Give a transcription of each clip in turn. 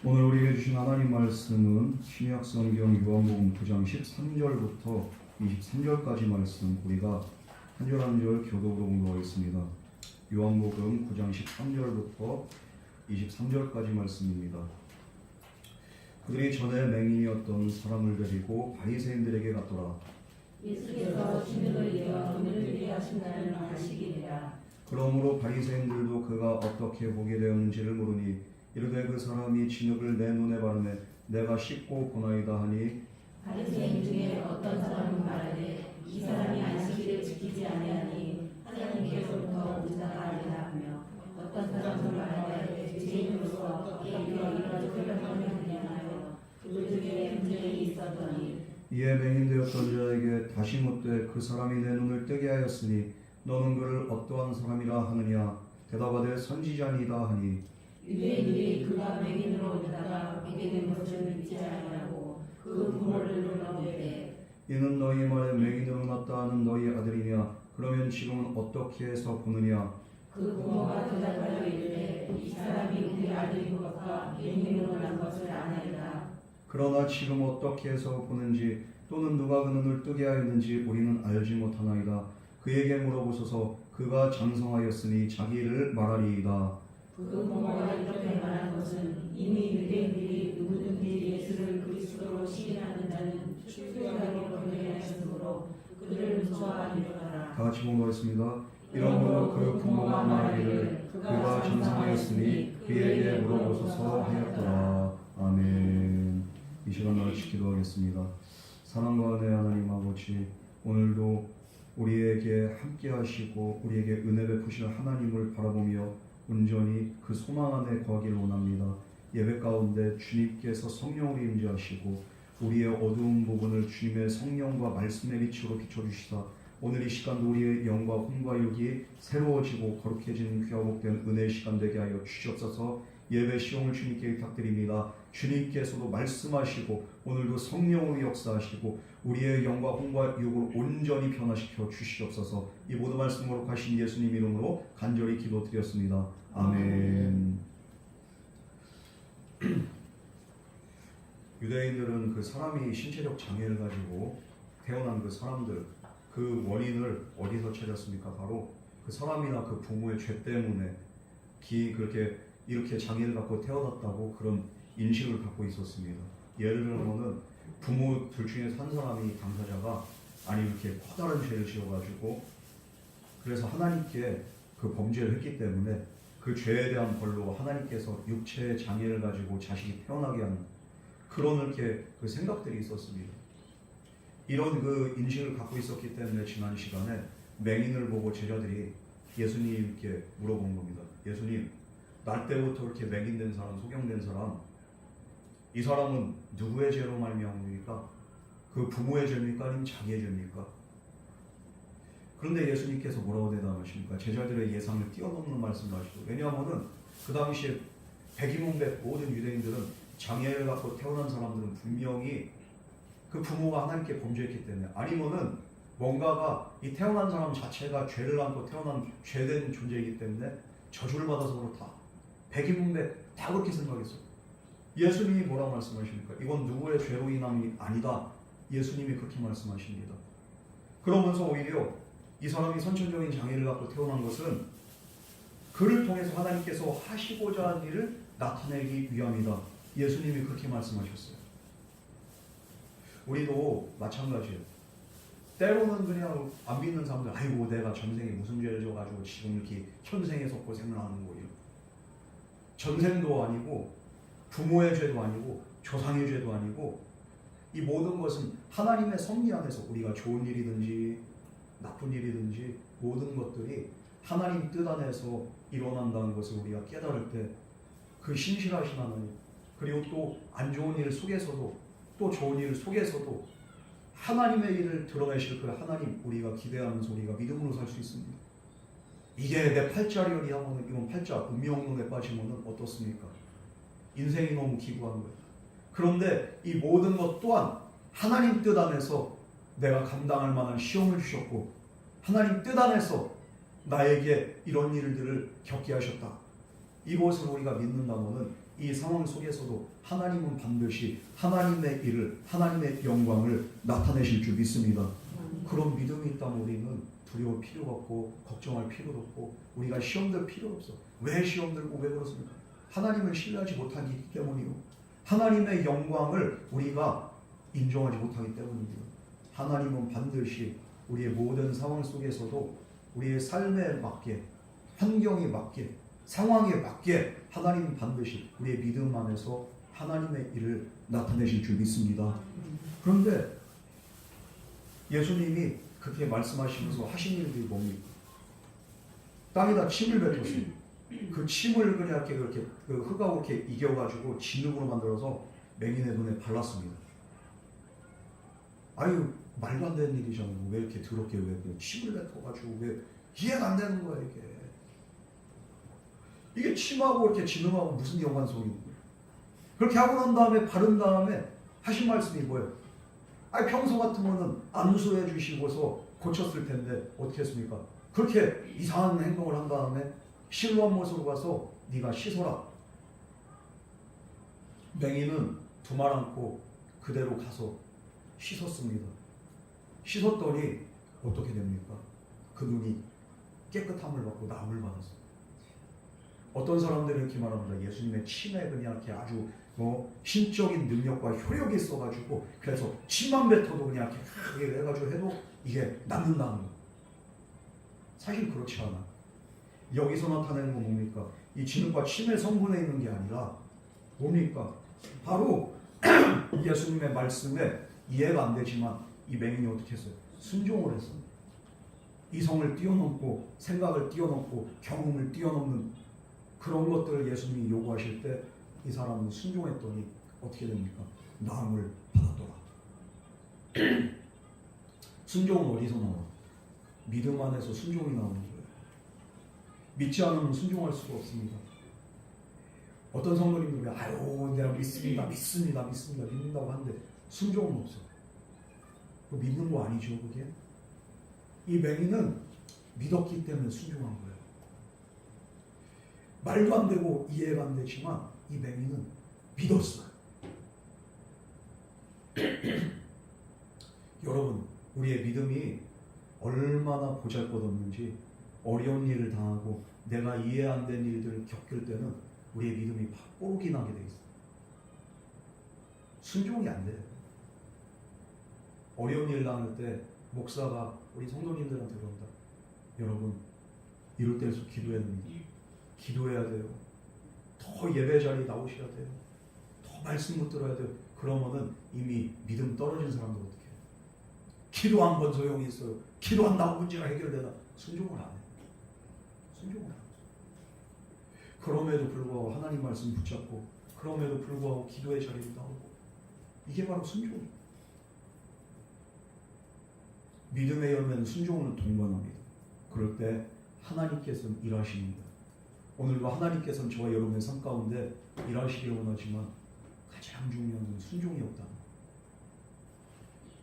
오늘 우리에게 주신 하나님 말씀은 신약성경 요한복음 9장 13절부터 23절까지 말씀, 우리가 한 절 한 절 교독으로 공부하겠습니다. 요한복음 9장 13절부터 23절까지 말씀입니다. 그들이 전에 맹인이었던 사람을 데리고 바리새인들에게 갔더라. 예수께서 진흙을 이어 돈을 들게 하신다는 하시기니라. 그러므로 바리새인들도 그가 어떻게 보게 되었는지를 모르니 이르되 그 사람이 진흙을 내 눈에 바르매 내가 씻고 보나이다 하니, 바리새인 중에 어떤 사람은 말하되 이 사람이 안식일을 지키지 아니하니 하나님께로부터 온 자가 아니라 하며, 어떤 사람은 말하되 죄인으로서 어떻게 이런 표현을 하느냐하여 그 중에 분쟁이 있었더니, 이에 맹인되었던 자에게 다시 묻되 그 사람이 내 눈을 뜨게 하였으니 너는 그를 어떠한 사람이라 하느냐. 대답하되 선지자니이다 하니, 유대인들이 그가 맹인으로 있다가 보게 된 것을 믿지 아니하고 그 부모를 물어보되, 이는 너희 말에 맹인으로 났다 하는 너희 아들이냐. 그러면 지금은 어떻게 해서 보느냐. 그 부모가 대답하여 이르되 이 사람이 우리 아들인 것과 맹인으로 난 것을 아나이다. 그러나 지금 어떻게 해서 보는지 또는 누가 그 눈을 뜨게 하였는지 우리는 알지 못하나이다. 그에게 물어보소서. 그가 장성하였으니 자기를 말하리이다. 그 부모가 이렇게 말한 것은 이미 유대인들이 누구든지 예수를 그리스도로 시인하는 자는 출교하게 보내게 하였으므로 그들을 무서워하리로라. 다 같이 공부하겠습니다. 이러므로 그 부모가 말하기를 그가 장성하였으니 그에게 물어보소서 하였더라. 아멘. 이 시간 같이 기도하겠습니다. 사랑과 은혜 하나님 아버지, 오늘도 우리에게 함께 하시고 우리에게 은혜 베푸시는 하나님을 바라보며 온전히 그 소망 안에 거하기를 원합니다. 예배 가운데 주님께서 성령으로 임재하시고 우리의 어두운 부분을 주님의 성령과 말씀의 빛으로 비춰주시사 오늘 이 시간도 우리의 영과 혼과 육이 새로워지고 거룩해지는 귀하고 복된 은혜의 시간 되게 하여 주시옵소서. 예배 시험을 주님께 부탁드립니다. 주님께서도 말씀하시고 오늘도 성령으로 역사하시고 우리의 영과 혼과 육을 온전히 변화시켜 주시옵소서. 이 모든 말씀 거룩하신 예수님 이름으로 간절히 기도드렸습니다. 아멘. 유대인들은 그 사람이 신체적 장애를 가지고 태어난 그 사람들, 그 원인을 어디서 찾았습니까? 바로 그 사람이나 그 부모의 죄 때문에 그렇게 이렇게 장애를 갖고 태어났다고 그런 인식을 갖고 있었습니다. 예를 들면은 부모 둘 중에서 한 사람이 당사자가 아니 이렇게 커다란 죄를 지어가지고 그래서 하나님께 그 범죄를 했기 때문에 그 죄에 대한 벌로 하나님께서 육체의 장애를 가지고 자식이 태어나게 하는 그런 이렇게 그 생각들이 있었습니다. 이런 그 인식을 갖고 있었기 때문에 지난 시간에 맹인을 보고 제자들이 예수님께 물어본 겁니다. 예수님, 날 때부터 이렇게 맹인된 사람, 소경된 사람, 이 사람은 누구의 죄로 말미암습니까? 그 부모의 죄입니까? 아니면 자기의 죄입니까? 그런데 예수님께서 뭐라고 대답하십니까? 제자들의 예상을 뛰어넘는 말씀을 하시고, 왜냐하면은 그 당시에 백이문백 모든 유대인들은 장애를 갖고 태어난 사람들은 분명히 그 부모가 하나님께 범죄했기 때문에, 아니면은 뭔가가 이 태어난 사람 자체가 죄를 안고 태어난 죄된 존재이기 때문에 저주를 받아서 그렇다. 백이문백 다 그렇게 생각했어요. 예수님이 뭐라고 말씀하십니까? 이건 누구의 죄로 인함이 아니다. 예수님이 그렇게 말씀하십니다. 그러면서 오히려 이 사람이 선천적인 장애를 갖고 태어난 것은 그를 통해서 하나님께서 하시고자 한 일을 나타내기 위함이다. 예수님이 그렇게 말씀하셨어요. 우리도 마찬가지예요. 때로는 그냥 안 믿는 사람들, 아이고 내가 전생에 무슨 죄를 져가지고 지금 이렇게 현생에서 고생을 하는 거예요. 전생도 아니고 부모의 죄도 아니고 조상의 죄도 아니고 이 모든 것은 하나님의 섭리 안에서 우리가 좋은 일이든지 나쁜 일이든지 모든 것들이 하나님 뜻 안에서 일어난다는 것을 우리가 깨달을 때 그 신실하신 하나님, 그리고 또 안 좋은 일 속에서도 또 좋은 일 속에서도 하나님의 일을 드러내실 그 하나님, 우리가 기대하면서 우리가 믿음으로 살 수 있습니다. 이게 내 팔자리얼이 하면 이건 팔자 운명론에 빠지면 어떻습니까? 인생이 너무 기구한 거예요. 그런데 이 모든 것 또한 하나님 뜻 안에서 내가 감당할 만한 시험을 주셨고 하나님 뜻 안에서 나에게 이런 일들을 겪게 하셨다. 이것을 우리가 믿는다면은 이 상황 속에서도 하나님은 반드시 하나님의 일을, 하나님의 영광을 나타내실 줄 믿습니다. 그런 믿음이 있다면 우리는 두려울 필요가 없고 걱정할 필요도 없고 우리가 시험 들 필요 없어. 왜 시험 들고 왜 그렇습니까? 하나님을 신뢰하지 못하기 때문이요. 하나님의 영광을 우리가 인정하지 못하기 때문입니다. 하나님은 반드시 우리의 모든 상황 속에서도 우리의 삶에 맞게, 환경에 맞게, 상황에 맞게 하나님은 반드시 우리의 믿음 안에서 하나님의 일을 나타내실 줄 믿습니다. 그런데 예수님이 그렇게 말씀하시면서 하신 일들이 뭡니까? 땅에다 침을 뱉었어요. 그 침을 그냥 이렇게 그 흙하고 이렇게 이겨가지고 진흙으로 만들어서 맹인의 눈에 발랐습니다. 아유, 말도 안 되는 일이잖아요. 왜 이렇게 더럽게 왜 침을 뱉어가지고 왜 이해가 안 되는 거야 이게 침하고 이렇게 진흙하고 무슨 연관성이 있는 거예요? 그렇게 하고 난 다음에 바른 다음에 하신 말씀이 뭐예요? 아니 평소 같으면은 안수해 주시고서 고쳤을 텐데 어떻게 했습니까? 그렇게 이상한 행동을 한 다음에 실로암 못으로 가서 네가 씻어라. 맹인은 두말 않고 그대로 가서 씻었습니다. 씻었더니 어떻게 됩니까? 그 눈이 깨끗함을 받고 나음을 받았어요. 어떤 사람들은 이렇게 말합니다. 예수님의 침에 그냥 이렇게 아주 신적인 능력과 효력이 있어가지고 그래서 침만 뱉어도 그냥 이렇게 해가지고 해도 이게 낫는다는 거. 사실 그렇지 않아. 여기서 나타내는 건 뭡니까? 이 진흙과 침의 성분에 있는 게 아니라 뭡니까? 바로 예수님의 말씀에 이해가 안 되지만 이 맹인이 어떻게 했어요? 순종을 했습니다. 이성을 뛰어넘고 생각을 뛰어넘고 경험을 뛰어넘는 그런 것들을 예수님이 요구하실 때 이 사람은 순종했더니 어떻게 됩니까? 나음을 받았더라. 순종은 어디서 나와? 믿음 안에서 순종이 나오는 거예요. 믿지 않으면 순종할 수가 없습니다. 어떤 성도님들이 아유 내가 믿습니다 믿는다고 하는데 순종은 없어. 그 믿는 거 아니죠 그게? 이 맹인은 믿었기 때문에 순종한 거예요. 말도 안 되고 이해가 안 되지만 이 맹인은 믿었어요. 여러분 우리의 믿음이 얼마나 보잘것없는지 어려운 일을 당하고 내가 이해 안 되는 일들을 겪을 때는 우리의 믿음이 팍 뽀록이 나게 돼 있어요. 순종이 안 돼요. 어려운 일 당할 때 목사가 우리 성도님들한테 그런다. 여러분 이럴 때일수록 기도해야 됩니다. 기도해야 돼요. 더 예배 자리에 나오셔야 돼요. 더 말씀 못 들어야 돼요. 그러면은 이미 믿음 떨어진 사람들 어떻게 해요? 기도 한 번 소용이 있어요. 기도한다고 문제가 해결되나? 순종을 안 해요. 순종을 안 해요. 그럼에도 불구하고 하나님 말씀 붙잡고 그럼에도 불구하고 기도의 자리에 나오고 이게 바로 순종이에요. 믿음의 열매는 순종을 동반합니다. 그럴 때 하나님께서는 일하십니다. 오늘도 하나님께서는 저와 여러분의 삶 가운데 일하시기를 원하지만 가장 중요한 건 순종이 없다는 것.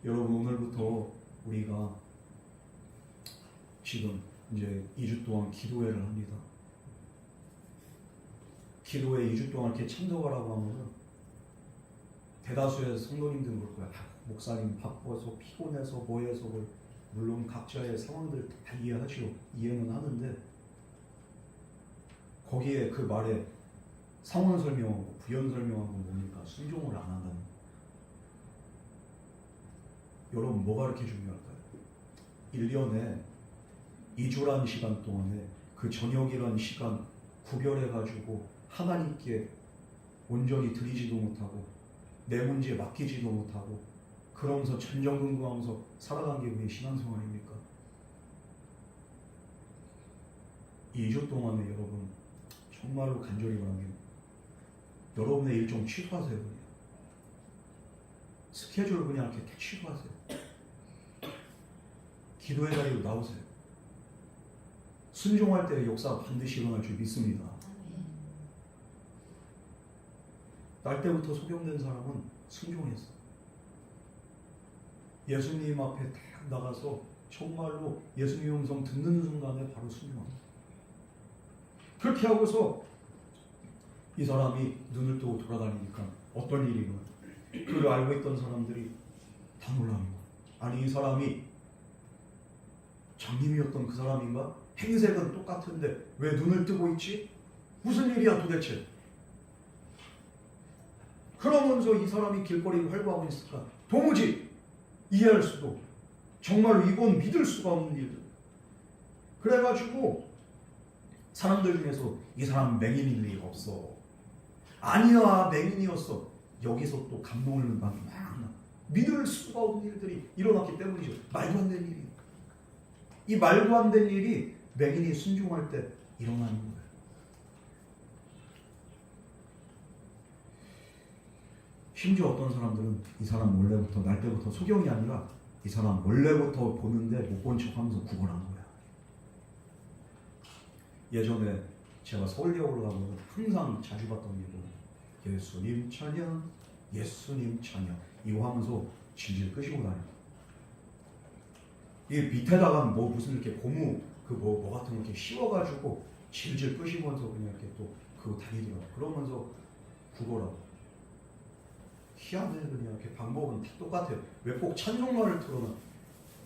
여러분 오늘부터 우리가 지금 이제 2주 동안 기도회를 합니다. 기도회 2주 동안 이렇게 참석하라고 하면은 대다수의 성도님들은 그럴 거야. 목사님 바빠서 피곤해서 뭐해서 물론 각자의 상황들 다 이해하죠. 이해는 하는데 거기에 그 말에 상황 설명하고 부연 설명한 건 뭡니까? 순종을 안 한다는 거. 여러분 뭐가 그렇게 중요할까요? 1년에 2주라는 시간 동안에 그 저녁이라는 시간 구별해가지고 하나님께 온전히 드리지도 못하고 내 문제에 맡기지도 못하고 그러면서 전전긍긍하면서 살아간 게 왜 신앙생활입니까? 2주 동안에 여러분 정말로 간절히 바랍니다. 여러분의 일정 취소하세요. 그냥. 스케줄 그냥 이렇게 다 취소하세요. 기도의 자리로 나오세요. 순종할 때 역사가 반드시 일어날 줄 믿습니다. 날 때부터 소경된 사람은 순종했어. 예수님 앞에 딱 나가서 정말로 예수님 음성 듣는 순간에 바로 순종합니다. 그렇게 하고서 이 사람이 눈을 뜨고 돌아다니니까 어떤 일이구나. 그걸 알고 있던 사람들이 다 놀라는 거야. 아니 이 사람이 장님이었던 그 사람인가? 행색은 똑같은데 왜 눈을 뜨고 있지? 무슨 일이야 도대체? 그러면서 이 사람이 길거리를 활보하고 있을까? 도무지 이해할 수도, 정말로 이건 믿을 수가 없는 일들. 그래가지고 사람들 중에서 이 사람 맹인일 리가 없어. 아니야 맹인이었어. 여기서 또 감동을 받는 방이 막 나. 믿을 수가 없는 일들이 일어났기 때문이죠. 말도 안 되는 일이. 이 말도 안 되는 일이 맹인이 순종할 때 일어나는 거예요. 심지어 어떤 사람들은 이 사람 원래부터 날 때부터 소경이 아니라 이 사람 원래부터 보는데 못 본 척하면서 구걸한 거야. 예전에 제가 서울대학으로 가면 항상 자주 봤던 일은 예수님 찬양, 예수님 찬양 이거 하면서 질질 끄시고 다녀. 이 밑에다가 뭐 무슨 이렇게 고무 그 뭐 같은 거 이렇게 씌워가지고 질질 끄시면서 그냥 이렇게 또 그거 다니더라고. 그러면서 구걸하고. 희한해. 그냥 이렇게 방법은 다 똑같아요. 왜 꼭 찬송가를 틀어놔?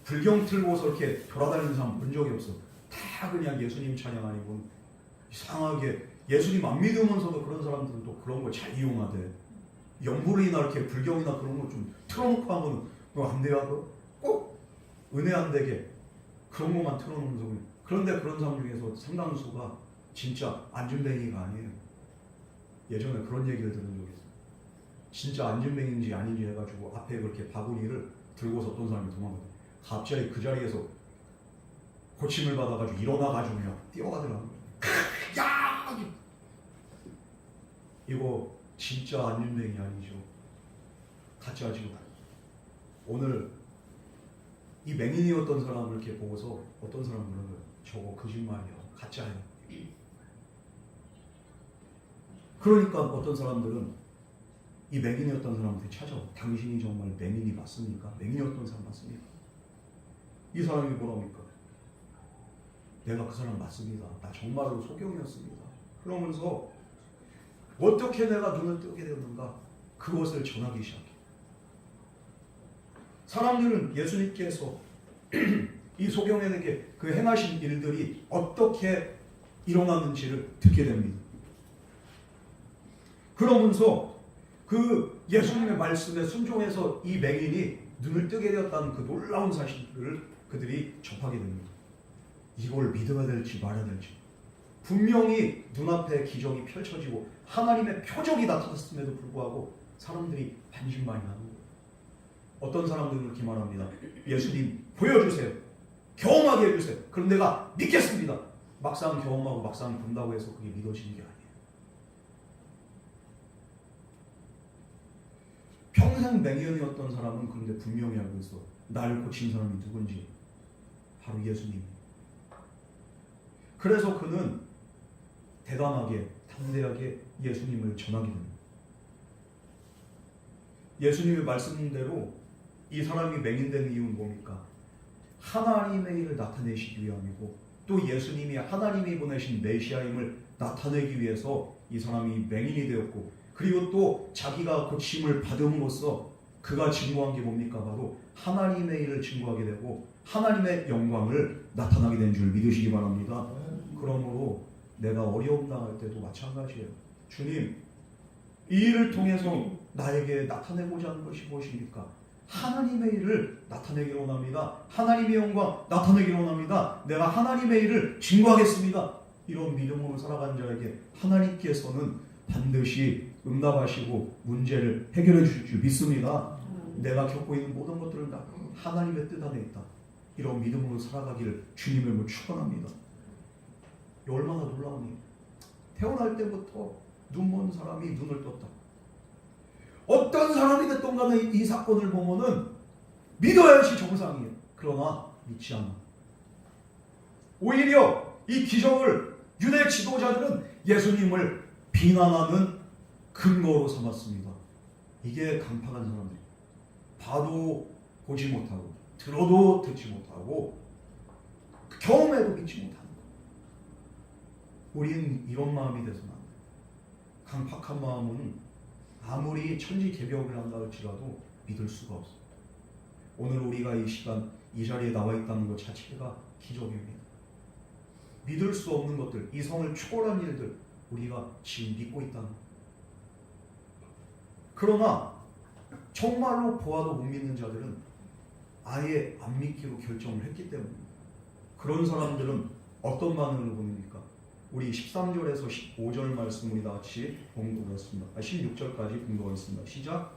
불경 틀고서 이렇게 돌아다니는 사람 본 적이 없어. 다 그냥 예수님 찬양 아니고 이상하게 예수님 안 믿으면서도 그런 사람들은 또 그런 걸 잘 이용하대. 연불이나 이렇게 불경이나 그런 거 좀 틀어놓고 하면 너 안 돼요? 꼭 은혜 안 되게 그런 것만 틀어놓으면서 그냥. 그런데 그런 사람 중에서 상당수가 진짜 안준뱅이가 아니에요. 예전에 그런 얘기를 들은 적이 있어요. 진짜 안준뱅인지 아닌지 해가지고 앞에 그렇게 바구니를 들고서 어떤 사람이 도망가요. 갑자기 그 자리에서 고침을 받아가지고 일어나가지고 그냥 뛰어가더라고요. 야! 이거 진짜 안준뱅이 아니죠. 가짜지고. 오늘 이 맹인이었던 사람을 이렇게 보고서 어떤 사람은 그러는 거예요. 저거 거짓말이야. 가짜예요. 그러니까 어떤 사람들은 이 맹인이었던 사람한테 찾아와. 당신이 정말 맹인이 맞습니까? 맹인이었던 사람 맞습니까? 이 사람이 뭐랍니까? 내가 그 사람 맞습니다. 나 정말로 소경이었습니다. 그러면서 어떻게 내가 눈을 뜨게 되었는가? 그것을 전하기 시작해. 사람들은 예수님께서 이 소경에게 그 행하신 일들이 어떻게 일어났는지를 듣게 됩니다. 그러면서 그 예수님의 말씀에 순종해서 이 맹인이 눈을 뜨게 되었다는 그 놀라운 사실을 그들이 접하게 됩니다. 이걸 믿어야 될지 말아야 될지. 분명히 눈앞에 기적이 펼쳐지고 하나님의 표적이 나타났음에도 불구하고 사람들이 반신반의하는 거예요. 어떤 사람들은 이렇게 말합니다. 예수님 보여주세요. 경험하게 해주세요. 그럼 내가 믿겠습니다. 막상 경험하고 막상 본다고 해서 그게 믿어지는 게 아니에요. 평생 맹인이었던 사람은 그런데 분명히 알고 있어. 나를 고친 사람이 누군지. 바로 예수님. 그래서 그는 대담하게 담대하게 예수님을 전하게 됩니다. 예수님의 말씀대로 이 사람이 맹인된 이유는 뭡니까? 하나님의 일을 나타내시기 위함이고 또 예수님이 하나님이 보내신 메시아임을 나타내기 위해서 이 사람이 맹인이 되었고 그리고 또 자기가 고침을 받음으로써 그가 증거한 게 뭡니까? 바로 하나님의 일을 증거하게 되고 하나님의 영광을 나타나게 된 줄 믿으시기 바랍니다. 그러므로 내가 어려움 당할 때도 마찬가지예요. 주님, 이 일을 통해서 나에게 나타내고자 하는 것이 무엇입니까? 하나님의 일을 나타내기로 원합니다. 하나님의 영광 나타내기로 원합니다. 내가 하나님의 일을 증거하겠습니다. 이런 믿음으로 살아간 자에게 하나님께서는 반드시 응답하시고 문제를 해결해 주실 줄 믿습니다. 내가 겪고 있는 모든 것들은 다 하나님의 뜻 안에 있다. 이런 믿음으로 살아가기를 주님을 축원합니다. 얼마나 놀라우니. 태어날 때부터 눈먼 사람이 눈을 떴다. 어떤 사람이 됐든 간에 이 사건을 보면은 믿어야지 정상이에요. 그러나 믿지 않아. 오히려 이 기적을 유대 지도자들은 예수님을 비난하는 근거로 삼았습니다. 이게 강팍한 사람들. 봐도 보지 못하고 들어도 듣지 못하고 경험해도 믿지 못하는 것. 우리는 이런 마음이 돼서는 안 돼. 강팍한 마음은 아무리 천지개벽을 한다 할지라도 믿을 수가 없어. 오늘 우리가 이 시간 이 자리에 나와 있다는 것 자체가 기적입니다. 믿을 수 없는 것들, 이성을 초월한 일들 우리가 지금 믿고 있다는 것. 그러나 정말로 보아도 못 믿는 자들은 아예 안 믿기로 결정을 했기 때문입니다. 그런 사람들은 어떤 반응을 보입니까? 우리 13절에서 15절 말씀 우리 다 같이 봉독하겠습니다. 16절까지 봉독하겠습니다. 시작.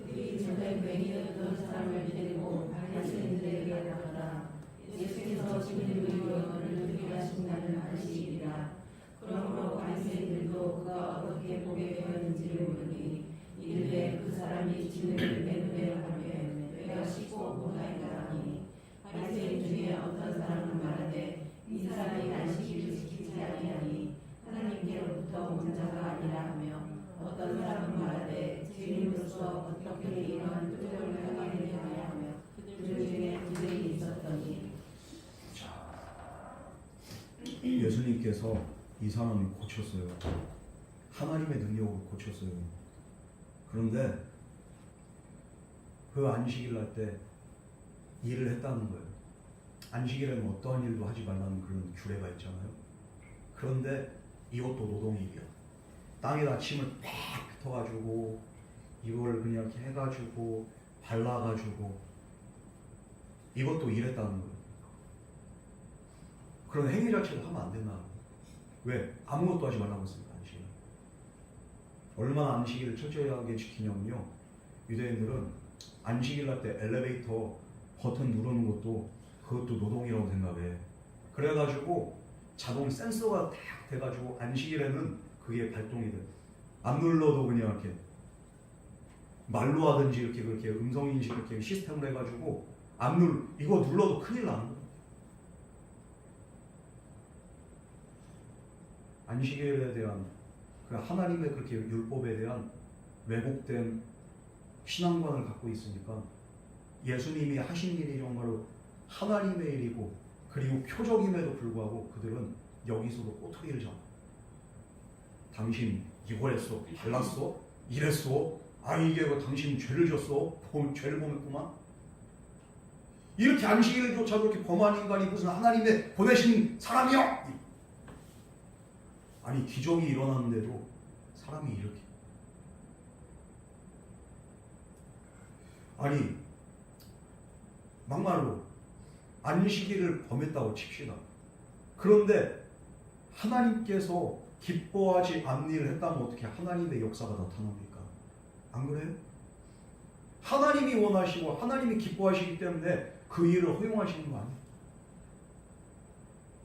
그들이 전에 괜히 어떤 사람을 데리고 바리새인들에게 나가라. 예수께서 주님의 영혼을 누리게 하신다는 안식일이라. 그러므로 바리새인들도 그가 어떻게 보게 되었는지를 물으니 이르되 그 사람이 진흙을 내 눈에 가면 내가 씻고 보나이다 하니 바리새인 중에 어떤 사람은 말하되 이 사람이 안식일을 지키지 아니하니 하나님께로부터 온 자가 아니라 하며 어떤 사람은 말하되 죄인으로서 어떻게 이러한 표적을 하게 되느냐 하며 그들 중에 그들이 있었더니 예수님께서 이 사람을 고쳤어요. 하나님의 능력으로 고쳤어요. 그런데 그 안식일 날 때 일을 했다는 거예요. 안식일에는 어떠한 일도 하지 말라는 그런 규례가 있잖아요. 그런데 이것도 노동일이야. 땅에다 침을 팍 뱉어가지고 이걸 그냥 이렇게 해가지고 발라가지고 이것도 일했다는 거예요. 그런 행위 자체를 하면 안 된다. 왜? 아무것도 하지 말라고 했습니다. 안식일. 얼마나 안식일을 철저하게 지키냐면요. 유대인들은 안식일 날 때 엘리베이터 버튼 누르는 것도 그것도 노동이라고 생각해. 그래가지고 자동 센서가 딱 돼가지고 안식일에는 그게 발동이 돼. 안 눌러도 그냥 이렇게 말로 하든지 이렇게 그렇게 음성인식 이렇게 시스템을 해가지고 이거 눌러도 큰일 나는 거예요. 안식일에 대한 그 하나님의 그렇게 율법에 대한 왜곡된 신앙관을 갖고 있으니까 예수님이 하신 일이 정말로 하나님의 일이고 그리고 표적임에도 불구하고 그들은 여기서도 꼬투리를 잡아. 당신 이걸 했어, 발랐어, 이랬어, 이게 당신 죄를 졌어, 죄를 범했구만. 이렇게 안식일조차도 이렇게 범한 인간이 무슨 하나님의 보내신 사람이요? 아니 기적이 일어났는데도 사람이 이렇게 아니 막말로 안식일을 범했다고 칩시다. 그런데 하나님께서 기뻐하지 않는 일을 했다면 어떻게 하나님의 역사가 나타납니까? 안 그래요? 하나님이 원하시고 하나님이 기뻐하시기 때문에 그 일을 허용하시는 거 아니에요?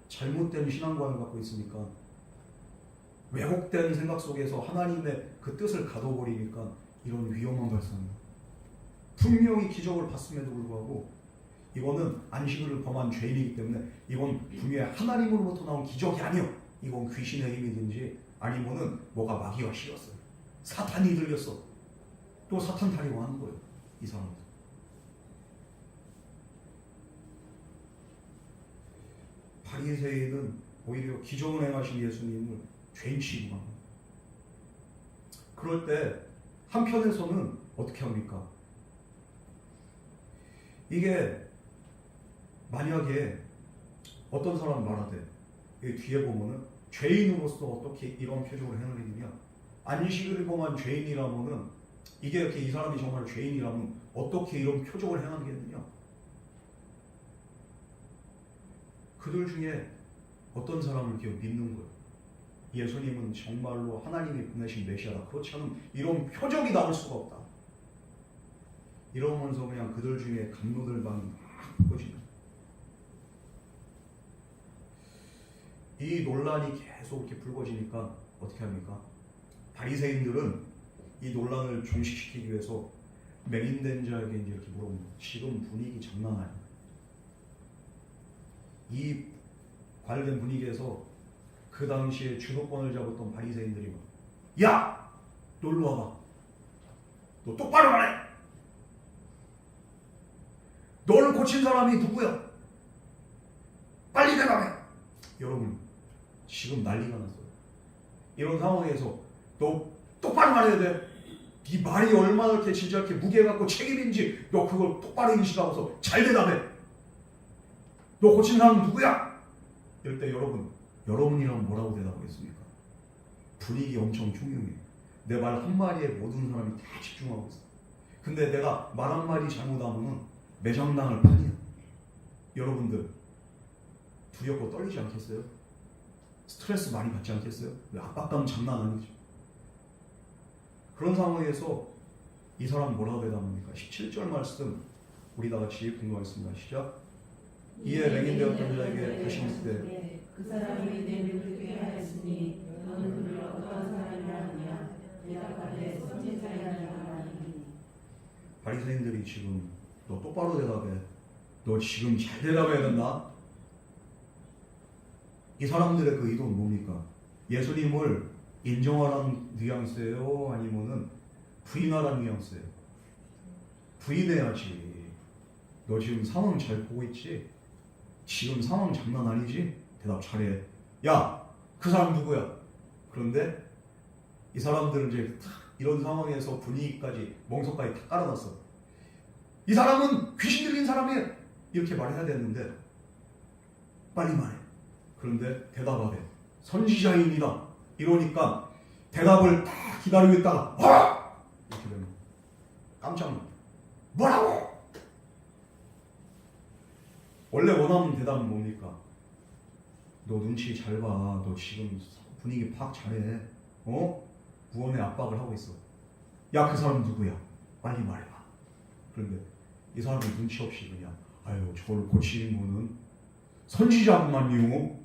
잘못된 신앙관을 갖고 있으니까 왜곡된 생각 속에서 하나님의 그 뜻을 가둬버리니까 이런 위험한 발상이에요. 분명히 기적을 봤음에도 불구하고 이거는 안식일을 범한 죄인이기 때문에 이건 분명히 하나님으로부터 나온 기적이 아니요. 이건 귀신의 힘이든지 아니면은 뭐가 마귀가 씌웠어요. 사탄이 들렸어. 또 사탄 타려고 하는 거예요. 이 사람들. 바리새인은 오히려 기적을 행하신 예수님을 죄인 취급합니다. 그럴 때 한편에서는 어떻게 합니까? 이게 만약에 어떤 사람 말하되 뒤에 보면은 죄인으로서 어떻게 이런 표적을 행하느냐, 안식일을 범한 죄인이라면은 이게 이렇게 이 사람이 정말 죄인이라면 어떻게 이런 표적을 행하겠느냐? 그들 중에 어떤 사람을 이렇게 믿는 거예요. 예수님은 정말로 하나님이 보내신 메시아다. 그렇지 않으면 이런 표적이 나올 수가 없다. 이러면서 그냥 그들 중에 감로들방이 막 퍼지는. 이 논란이 계속 이렇게 불거지니까 어떻게 합니까? 바리새인들은 이 논란을 종식시키기 위해서 맹인된 자에게 이제 이렇게 물어봅니다. 지금 분위기 장난 아니야. 이 관련된 분위기에서 그 당시에 주도권을 잡았던 바리새인들이 야! 놀러 와봐. 너 똑바로 말해. 너를 고친 사람이 누구야? 빨리 대답해. 여러분 지금 난리가 났어요. 이런 상황에서 너 똑바로 말해야 돼. 네 말이 얼마나 이렇게 진짜 이렇게 무게 갖고 책임인지 너 그걸 똑바로 인식하고서 잘 대답해. 너 고친 사람 누구야? 이럴 때 여러분이라면 뭐라고 대답하겠습니까? 분위기 엄청 중요해. 내 말 한마디에 모든 사람이 다 집중하고 있어. 근데 내가 말 한마디 잘못하면 매장당할 판이야. 여러분들 두렵고 떨리지 않겠어요? 스트레스 많이 받지 않겠어요? 압박감 장난 아니죠. 그런 상황에서 이 사람 뭐라고 대답합니까? 17절 말씀 우리 다 같이 공부하겠습니다. 시작. 이에 맹인되었던 자에게 하시니되 그 사람이 내를 듣게 하였으니 너는 그를 어떠한 사람이라 하냐. 대답하되 선지자이라 하니. 바리새인들이 지금 너 똑바로 대답해. 너 지금 잘 대답해야 된다. 이 사람들의 그 의도는 뭡니까? 예수님을 인정하라는 뉘앙스예요? 아니면은 부인하라는 뉘앙스예요? 부인해야지. 너 지금 상황 잘 보고 있지? 지금 상황 장난 아니지? 대답 잘해. 야, 그 사람 누구야? 그런데 이 사람들은 이제 이런 상황에서 분위기까지 멍석까지 다 깔아놨어. 이 사람은 귀신 들린 사람이에요. 이렇게 말해야 되는데 빨리 말해. 그런데 대답하래. 선지자입니다. 이러니까 대답을 딱 기다리고 있다가 이렇게 되면 깜짝 놀라. 뭐라고? 원래 원하는 대답은 뭡니까? 너 눈치 잘 봐. 너 지금 분위기 파악 잘해. 무언의 압박을 하고 있어. 야, 그 사람 누구야? 빨리 말해봐. 그런데 이 사람이 눈치 없이 그냥 아유, 저를 고치는 분은 선지자구만요.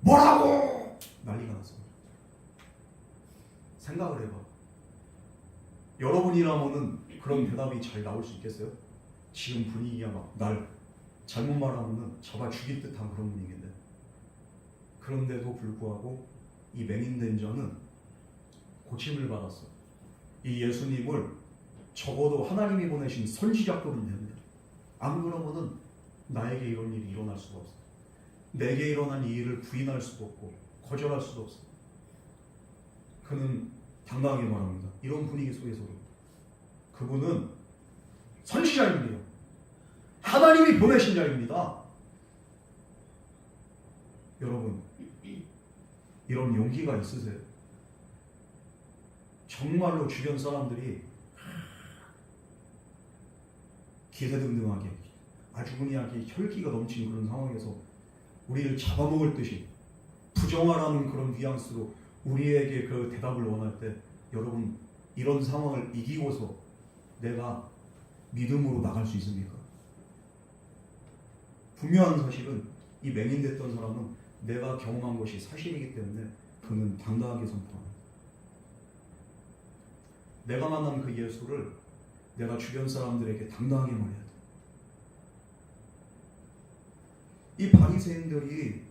뭐라고? 난리가 났어. 생각을 해봐. 여러분이라면은 그런 대답이 잘 나올 수 있겠어요? 지금 분위기가 막 날 잘못 말하면은 잡아 죽일 듯한 그런 분위기인데. 그런데도 불구하고 이 맹인된 자는 고침을 받았어. 이 예수님을 적어도 하나님이 보내신 선지자급은 되는데 안 그러면은 나에게 이런 일이 일어날 수가 없어. 내게 일어난 이 일을 부인할 수도 없고 거절할 수도 없어. 그는 당당하게 말합니다. 이런 분위기 속에서도 그분은 선지자입니다. 하나님이 보내신 자입니다. 여러분, 이런 용기가 있으세요? 정말로 주변 사람들이 기세등등하게 아주 그냥 혈기가 넘치는 그런 상황에서 우리를 잡아먹을 듯이 부정하라는 그런 뉘앙스로 우리에게 그 대답을 원할 때 여러분 이런 상황을 이기고서 내가 믿음으로 나갈 수 있습니까? 분명한 사실은 이 맹인됐던 사람은 내가 경험한 것이 사실이기 때문에 그는 당당하게 선포합니다. 내가 만난 그 예수를 내가 주변 사람들에게 당당하게 말해야 돼. 이 바리새인들이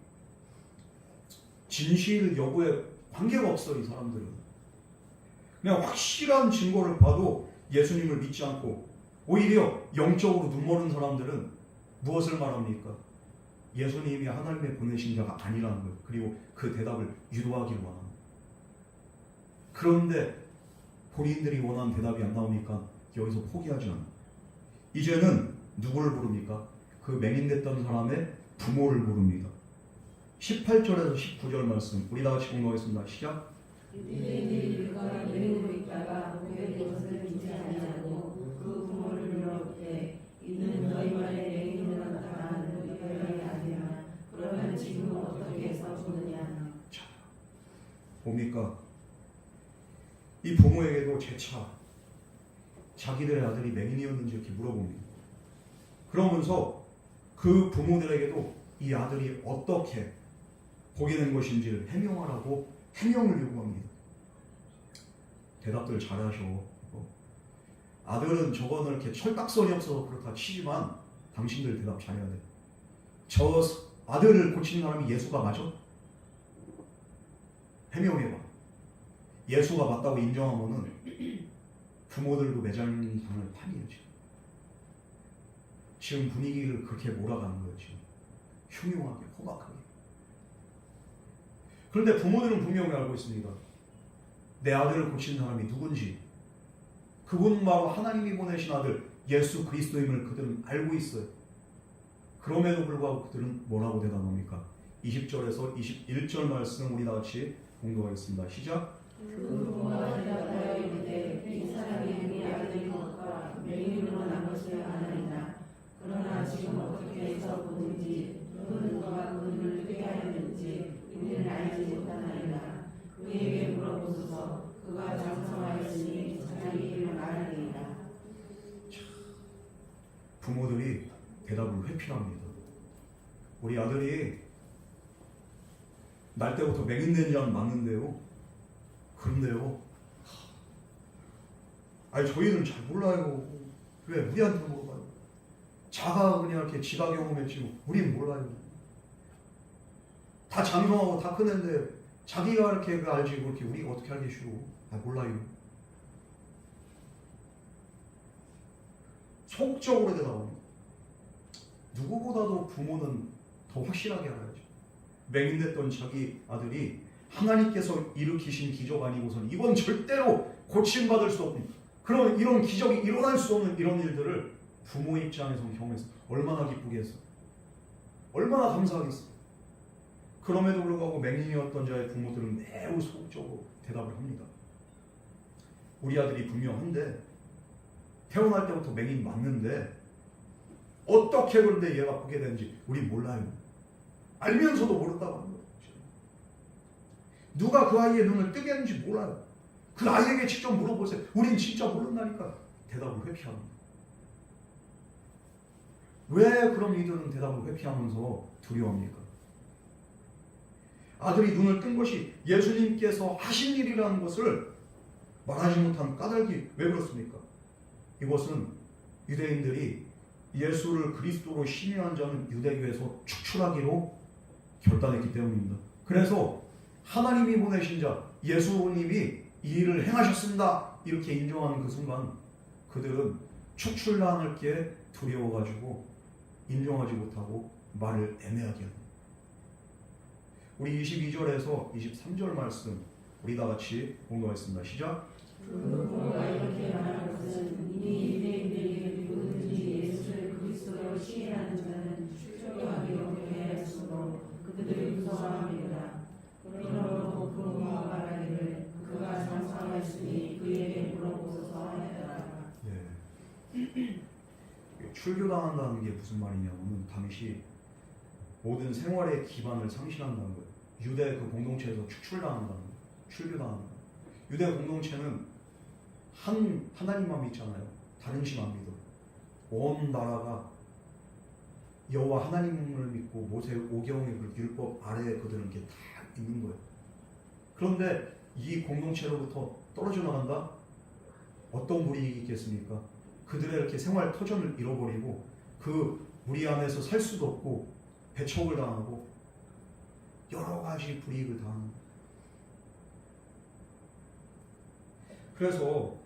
진실 여부에 관계가 없어. 이 사람들은 그냥 확실한 증거를 봐도 예수님을 믿지 않고 오히려 영적으로 눈먼 사람들은 무엇을 말합니까? 예수님이 하나님의 보내신 자가 아니라는 것, 그리고 그 대답을 유도하기를 원합니다. 그런데 본인들이 원하는 대답이 안 나오니까 여기서 포기하지 않아요. 이제는 누구를 부릅니까? 그 맹인됐던 사람의 부모를 부릅니다. 18절에서 19절 말씀 우리 다 같이 공부하겠습니다. 시작. 유대인들이 그가 맹인으로 있다가 그의 것을 믿지 아니하고 그 부모를 물어보되 이는 너희 말에 맹인으로 나타나는 너희 아니냐. 그러면 지금 어떻게 해서 보느냐. 자, 뭡니까? 이 부모에게도 재차 자기들의 아들이 맹인이었는지 이렇게 물어봅니다. 그러면서 그 부모들에게도 이 아들이 어떻게 보게 된 것인지를 해명하라고 해명을 요구합니다. 대답들 잘하셔. 아들은 저거는 이렇게 철딱선이 없어서 그렇다 치지만 당신들 대답 잘해야 돼. 저 아들을 고치는 사람이 예수가 맞아? 해명해봐. 예수가 맞다고 인정하면은 부모들도 매장당할 판이에요. 지금 분위기를 그렇게 몰아가는 거예요. 지금 흉흉하게 호박하게. 그런데 부모들은 분명히 알고 있습니다. 내 아들을 고친 사람이 누군지, 그분 바로 하나님이 보내신 아들 예수 그리스도임을 그들은 알고 있어요. 그럼에도 불구하고 그들은 뭐라고 대답합니까? 20절에서 21절 말씀 우리 다같이 공부하겠습니다. 시작. 그 부모가 대답하여 이르되 이 사람이 우리 아들인 것과 맹인으로 난 것을 아느니라. 그러나 지금 어떻게 해서 보든지 누가 그를 뜨게 하였는지 우리는 알지 못하나이다. 그에게 물어보소서. 그가 장성하였으니 자기 일을 말하리이다. 부모들이 대답을 회피합니다. 우리 아들이 날 때부터 맹인된 자는 맞는데요. 그런데요. 아니 저희는 잘 몰라요. 왜 우리한테 물어봐요? 자가 그냥 이렇게 지가 경험했지 우리는 몰라요. 다 장성하고 다 크는데 자기가 이렇게 알지 그렇게 우리가 어떻게 알겠슈? 아 몰라요. 속적으로 대답합니다. 누구보다도 부모는 더 확실하게 알아야죠. 맹인됐던 자기 아들이 하나님께서 일으키신 기적 아니고선 이건 절대로 고침받을 수 없는 그런 이런 기적이 일어날 수 없는 이런 일들을 부모 입장에서 경험해서 얼마나 기쁘겠어. 얼마나 감사하겠어. 그럼에도 불구하고 맹인이었던 자의 부모들은 매우 소극적으로 대답을 합니다. 우리 아들이 분명한데 태어날 때부터 맹인 맞는데 어떻게 그런데 얘가 보게 되는지 우리 몰라요. 알면서도 모른다고 하는 거예요. 누가 그 아이의 눈을 뜨게 했는지 몰라요. 그 아이에게 직접 물어보세요. 우린 진짜 모른다니까. 대답을 회피합니다. 왜 그럼 이들은 대답을 회피하면서 두려워합니까? 아들이 눈을 뜬 것이 예수님께서 하신 일이라는 것을 말하지 못한 까닭이 왜 그렇습니까? 이것은 유대인들이 예수를 그리스도로 신뢰한 자는 유대교에서 축출하기로 결단했기 때문입니다. 그래서 하나님이 보내신 자 예수님이 이 일을 행하셨습니다 이렇게 인정하는 그 순간 그들은 축출당할 게 두려워가지고 인정하지 못하고 말을 애매하게 합니다. 우리 22절에서 23절 말씀 우리 다 같이 공부하겠습니다. 시작. 그 부모가 이렇게 말한 것은 이미 유대인들이 누구든지 예수를 그리스도로 시인하는 자는 출교하기 어렵게 하였으므로 그들을 무서워합니다. 그러므로 그 부모가 말하기를 그가 장성하였으니 그에게 물어보소서 하였더라. 출교당한다는 게 무슨 말이냐면 당시 모든 생활의 기반을 상실한다는 거예요. 유대 그 공동체에서 축출당한다는 거예요. 출교당한다는 거예요. 유대 공동체는 하나님만 믿잖아요. 다른 신 안 믿어. 온 나라가 여호와 하나님을 믿고 모세 오경의 그 율법 아래에 그들은 이렇게 다 있는 거예요. 그런데 이 공동체로부터 떨어져 나간다? 어떤 불이익이 있겠습니까? 그들의 이렇게 생활 터전을 잃어버리고 그 무리 안에서 살 수도 없고 배척을 당하고 여러 가지 불이익을 당하는 거예요. 그래서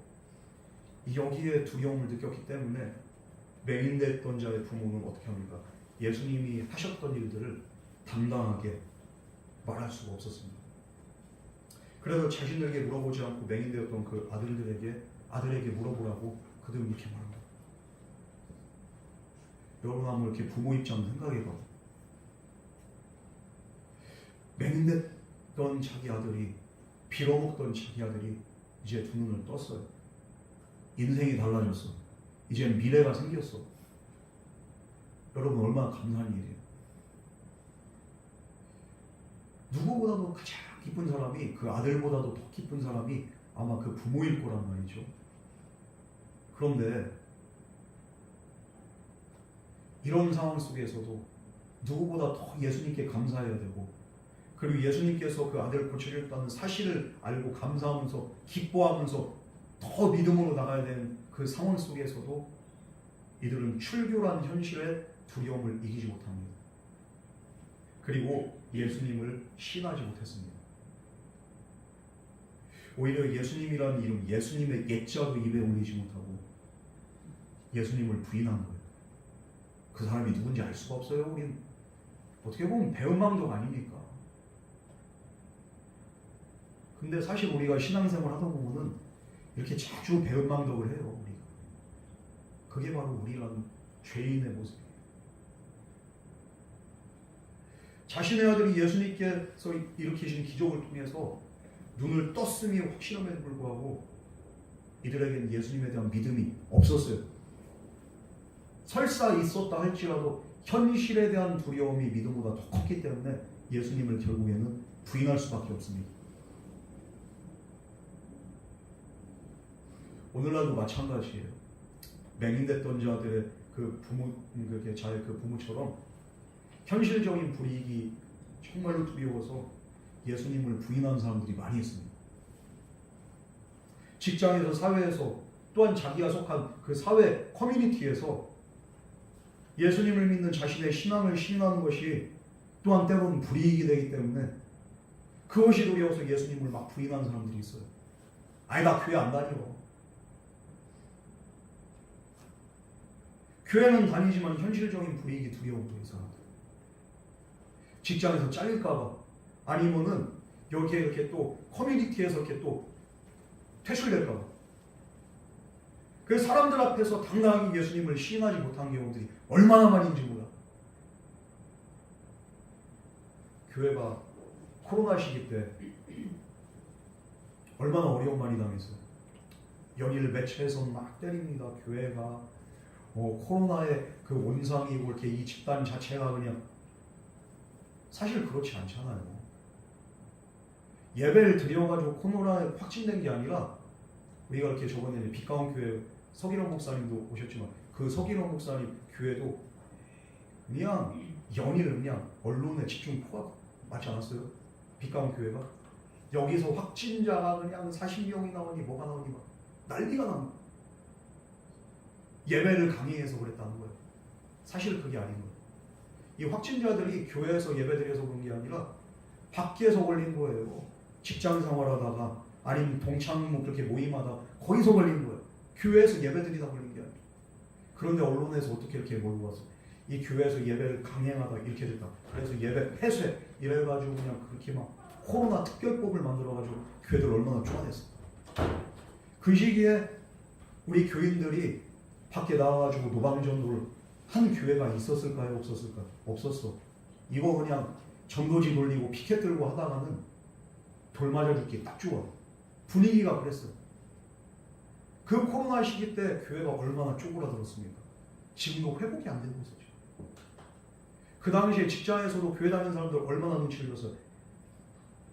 여기에 두려움을 느꼈기 때문에 맹인됐던 자의 부모는 어떻게 합니까? 예수님이 하셨던 일들을 당당하게 말할 수가 없었습니다. 그래서 자신들에게 물어보지 않고 맹인되었던 그 아들에게 물어보라고 그들은 이렇게 말합니다. 여러분 한번 이렇게 부모 입장 생각해봐요. 맹인됐던 자기 아들이 빌어먹던 자기 아들이 이제 두 눈을 떴어요. 인생이 달라졌어. 이제 미래가 생겼어. 여러분 얼마나 감사한 일이에요. 누구보다도 가장 기쁜 사람이 그 아들보다도 더 기쁜 사람이 아마 그 부모일 거란 말이죠. 그런데 이런 상황 속에서도 누구보다 더 예수님께 감사해야 되고 그리고 예수님께서 그 아들을 고쳐주셨다는 사실을 알고 감사하면서 기뻐하면서 더 믿음으로 나가야 되는 그 상황 속에서도 이들은 출교라는 현실의 두려움을 이기지 못합니다. 그리고 예수님을 신하지 못했습니다. 오히려 예수님이라는 이름, 예수님의 옛자도 입에 올리지 못하고 예수님을 부인한 거예요. 그 사람이 누군지 알 수가 없어요. 우린 어떻게 보면 배은망덕 아닙니까? 근데 사실 우리가 신앙생활 하다 보면은 이렇게 자주 배은망덕을 해요. 우리가. 그게 바로 우리라는 죄인의 모습이에요. 자신의 아들이 예수님께서 일으키신 기적을 통해서 눈을 떴음이 확실함에도 불구하고 이들에게는 예수님에 대한 믿음이 없었어요. 설사 있었다 할지라도 현실에 대한 두려움이 믿음보다 더 컸기 때문에 예수님을 결국에는 부인할 수밖에 없습니다. 오늘날도 마찬가지예요. 맹인됐던 자들의 그 부모처럼 현실적인 불이익이 정말로 두려워서 예수님을 부인하는 사람들이 많이 있습니다. 직장에서, 사회에서, 또한 자기가 속한 그 사회 커뮤니티에서 예수님을 믿는 자신의 신앙을 시인하는 것이 또한 때로는 불이익이 되기 때문에 그것이 두려워서 예수님을 막 부인하는 사람들이 있어요. 아니 나 교회 안 다녀. 교회는 다니지만 현실적인 불이익이 두려운 거예요. 이 사람들. 직장에서 잘릴까봐, 아니면은 이렇게 또 커뮤니티에서 이렇게 또 퇴출될까봐. 그래서 사람들 앞에서 당당하게 예수님을 시인하지 못한 경우들이 얼마나 많은지 몰라. 교회가 코로나 시기 때 얼마나 어려운 많이 당했어요. 연일 매체에서 막 때립니다. 교회가 코로나의 그 원상이고 이렇게 이 집단 자체가 그냥, 사실 그렇지 않잖아요. 예배를 드려가지고 코로나에 확진된 게 아니라, 우리가 이렇게 저번에 빛가운 교회 서기령 목사님도 오셨지만 그 서기령 목사님 교회도 그냥 연일 그냥 언론에 집중 포화 맞지 않았어요? 빛가운 교회가 여기서 확진자가 그냥 40명이 나오니 뭐가 나오니 막 난리가 난 거예요. 예배를 강행해서 그랬다는 거예요. 사실 그게 아닌 거예요. 이 확진자들이 교회에서 예배드려서 그런 게 아니라 밖에서 걸린 거예요. 직장 생활하다가 아니면 동창 그렇게 모임하다 거기서 걸린 거예요. 교회에서 예배드리다 걸린 게 아니에요. 그런데 언론에서 어떻게 이렇게 몰고 와서 이 교회에서 예배를 강행하다 이렇게 됐다. 그래서 예배 폐쇄 이래가지고 그냥 그렇게 막 코로나 특별법을 만들어가지고 교회들 얼마나 쪼아냈어. 그 시기에 우리 교인들이 밖에 나와가지고 노방전도를 한 교회가 있었을까요? 없었을까요? 없었어. 이거 그냥 전도지 돌리고 피켓 들고 하다가는 돌 맞아 죽기 딱 좋아. 분위기가 그랬어. 그 코로나 시기 때 교회가 얼마나 쪼그라들었습니까? 지금도 회복이 안 되고 있었죠. 그 당시에 직장에서도 교회 다니는 사람들 얼마나 눈치를 줬어요.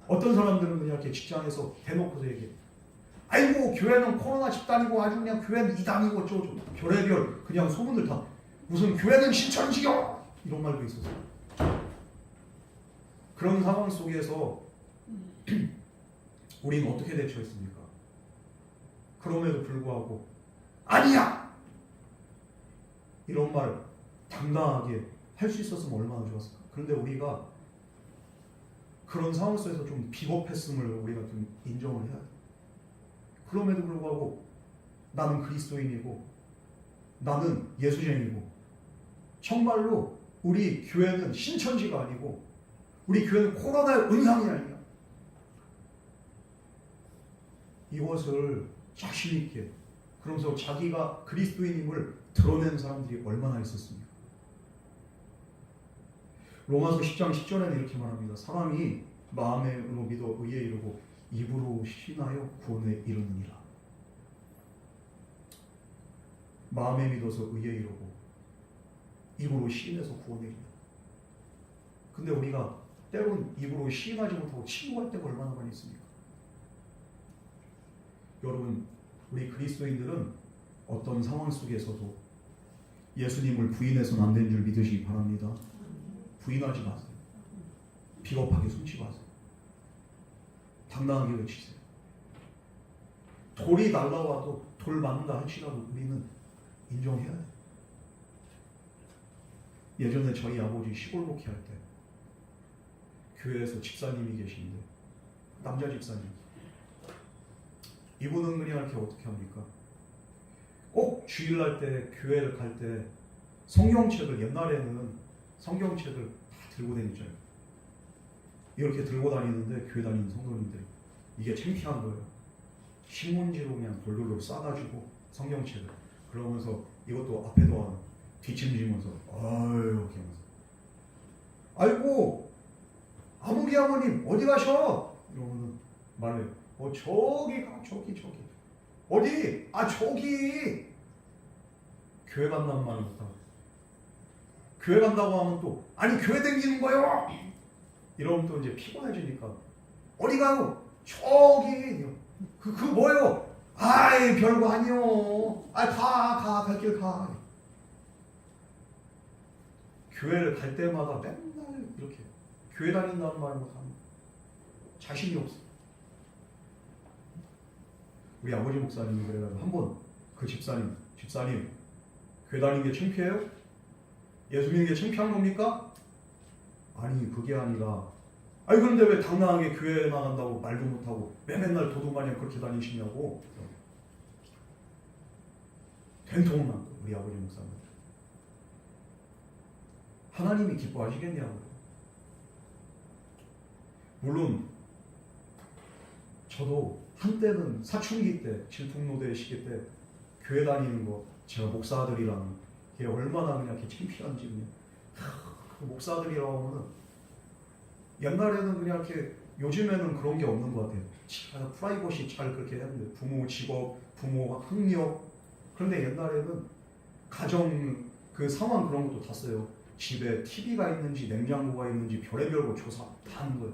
어떤 사람들은 그냥 이렇게 직장에서 대놓고서 얘기해. 아이고 교회는 코로나 집단이고 아주 그냥 교회는 이단이고 어쩌고 별의별 그냥 소문들 다, 무슨 교회는 신천지요 이런 말도 있었어요. 그런 상황 속에서 우리는 어떻게 대처했습니까? 그럼에도 불구하고 아니야! 이런 말 당당하게 할 수 있었으면 얼마나 좋았을까. 그런데 우리가 그런 상황 속에서 좀 비겁했음을 우리가 좀 인정을 해야 돼. 그럼에도 불구하고 나는 그리스도인이고 나는 예수쟁이고 정말로 우리 교회는 신천지가 아니고 우리 교회는 코로나의 은상이 아니야. 이것을 자신 있게, 그러면서 자기가 그리스도인임을 드러내는 사람들이 얼마나 있었습니까? 로마서 10장 10절에는 이렇게 말합니다. 사람이 마음으로 믿어 의에 이르고 입으로 신하여 구원에 이르느니라. 마음에 믿어서 의에 이르고 입으로 시인해서 구원에 이른다. 근데 우리가 때론 입으로 시인하지 못하고 치부할 때가 얼마나 많이 있습니까? 여러분, 우리 그리스도인들은 어떤 상황 속에서도 예수님을 부인해서는 안 되는 줄 믿으시기 바랍니다. 부인하지 마세요. 비겁하게 숨지 마세요. 당당하게 외치세요. 돌이 날라와도 돌 맞는다 할지라도 우리는 인정해야 돼요. 예전에 저희 아버지 시골 목회할 때 교회에서 집사님이 계신데, 남자 집사님, 이분은 그냥 이렇게 어떻게 합니까? 꼭 주일날 때 교회를 갈 때 성경책을, 옛날에는 성경책을 다 들고 다니잖아요. 이렇게 들고 다니는데 교회 다니는 성도님들이 이게 창피한 거예요. 신문지로 그냥 돌돌돌 싸가지고 성경책을 그러면서 이것도 앞에도 안 뒷짐지면서 아유 이렇게 하면서 아이고 아무개 아버님 어디 가셔? 이러면은 말해요. 저기 가 저기 어디? 저기 교회 간다는 말을 못하고 교회 간다고 하면 또 아니 교회 다니는 거요. 이러면 또 이제 피곤해지니까 어디 가요? 저기 그 뭐예요? 아이 별거 아니요. 갈 길 가. 교회를 갈 때마다 맨날 이렇게 교회 다닌다는 말을 못하면 자신이 없어. 우리 아버지 목사님이 그래가지고 한번 그 집사님 교회 다니는 게 창피해요? 예수 믿는 게 창피한 겁니까? 아니 그게 아니라 그런데 왜 당당하게 교회 나간다고 말도 못하고 왜 맨날 도둑마냥 그렇게 다니시냐고. 된통은 난 거예요. 우리 아버지 목사님. 하나님이 기뻐하시겠냐고. 물론 저도 한때는 사춘기 때 질풍노도의 시기 때 교회 다니는 거 제가 목사들이랑 이게 얼마나 그냥 이렇게 창피한지 그냥 그 목사들이라고 하면은 옛날에는 그냥 이렇게 요즘에는 그런 게 없는 것 같아요. 프라이버시 잘 그렇게 했는데 부모 직업, 부모 학력. 그런데 옛날에는 가정 그 상황 그런 것도 다 써요. 집에 TV가 있는지 냉장고가 있는지 별의별 거 조사 다 하는 거예요.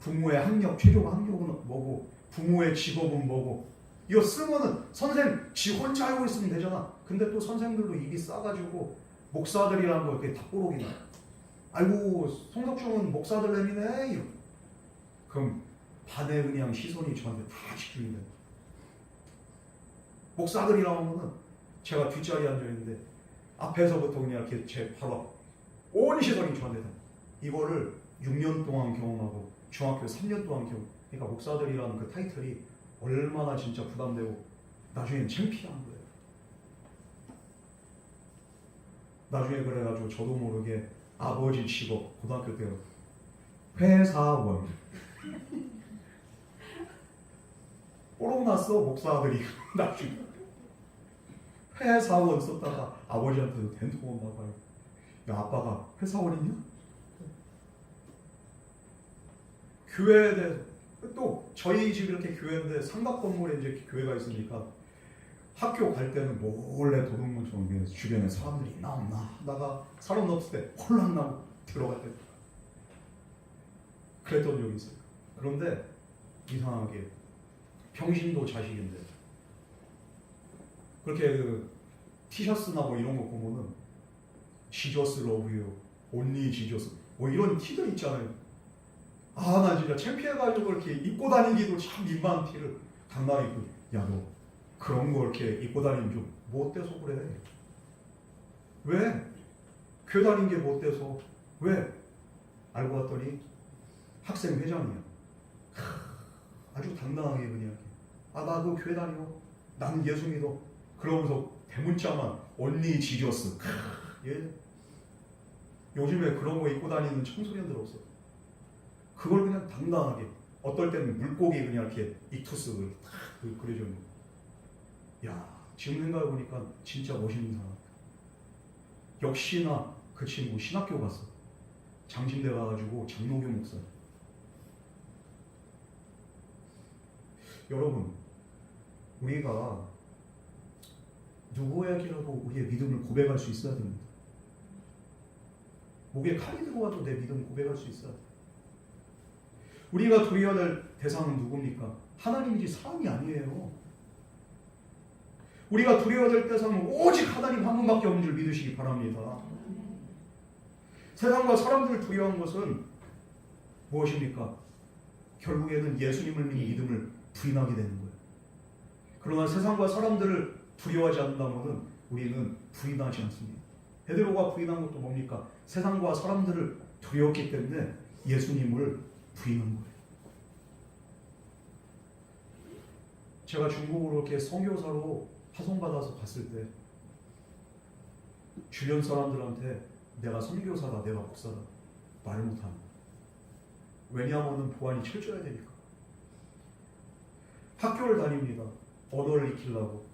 부모의 학력, 최종 학력은 뭐고 부모의 직업은 뭐고 이거 쓰면은 선생 지 혼자 알고 있으면 되잖아. 근데 또 선생들도 입이 싸가지고 목사들이라는 거 이렇게 다 뽀록이나. 아이고 송석중은 목사들내미네. 그럼 반의 그냥 시선이 저한테 다 집중이 돼요. 목사들이라고 하면은 제가 뒷자리에 앉아있는데 앞에서부터 그냥 이렇게 제 바로 온 시선이 저한테 다. 이거를 6년 동안 경험하고 중학교 3년 동안 그러니까 목사들이라는 그 타이틀이 얼마나 진짜 부담되고 나중엔 창피한 거예요. 나중에 그래가지고 저도 모르게 아버지 직업 고등학교 때 회사원 뽀록 났어. 목사들이 나중에 회사원 썼다가 아버지한테도 된통 나가요. 야 아빠가 회사원이냐? 교회에 대해서 또 저희 집 이렇게 교회인데 삼각 건물에 이제 교회가 있으니까 학교 갈 때는 몰래 도둑문처럼 주변에 사람들이 있나 없나 하다가 사람 없을 때 홀랑 나고 들어갈 때 그랬던 적이 있어요. 그런데 이상하게 평신도 자식인데 그렇게 그 티셔츠나 뭐 이런 거 보면은 지저스 러브유, 온리 지저스 뭐 이런 티들 있잖아요. 나 진짜 창피해가지고 이렇게 입고 다니기도 참 민망한 티를 당당히 입고 야 너 그런 거 이렇게 입고 다니면 좀 못돼서 그래. 왜? 교회 다니는 게 못돼서 왜? 알고 봤더니 학생 회장이야. 아주 당당하게 그냥 나 그 교회 다녀. 나는 예수 믿어. 그러면서 대문자만 언니 지저스. 예. 요즘에 그런 거 입고 다니는 청소년들 없어. 그걸 그냥 당당하게 어떨 때는 물고기 그냥 이렇게 이투스 탁 그려져 있는. 야 지금 생각해보니까 진짜 멋있는 사람. 역시나 그 친구 신학교 갔어. 장신대 가가지고 장로교 목사. 여러분 우리가 누구에게라도 우리의 믿음을 고백할 수 있어야 됩니다. 목에 칼이 들어와도 내 믿음을 고백할 수 있어야 돼. 우리가 두려워야 될 대상은 누굽니까? 하나님이지 사람이 아니에요. 우리가 두려워야 될 대상은 오직 하나님 한 분밖에 없는 줄 믿으시기 바랍니다. 세상과 사람들을 두려워한 것은 무엇입니까? 결국에는 예수님을 믿는 믿음을 부인하게 되는 거예요. 그러나 세상과 사람들을 두려워하지 않는다면 우리는 부인하지 않습니다. 베드로가 부인한 것도 뭡니까? 세상과 사람들을 두려웠기 때문에 예수님을 부인한 거예요. 제가 중국으로 이렇게 선교사로 파송받아서 갔을 때 주변 사람들한테 내가 선교사다, 내가 목사다 말을 못하는 거예요. 왜냐하면 보안이 철저해야 되니까. 학교를 다닙니다. 언어를 익히려고.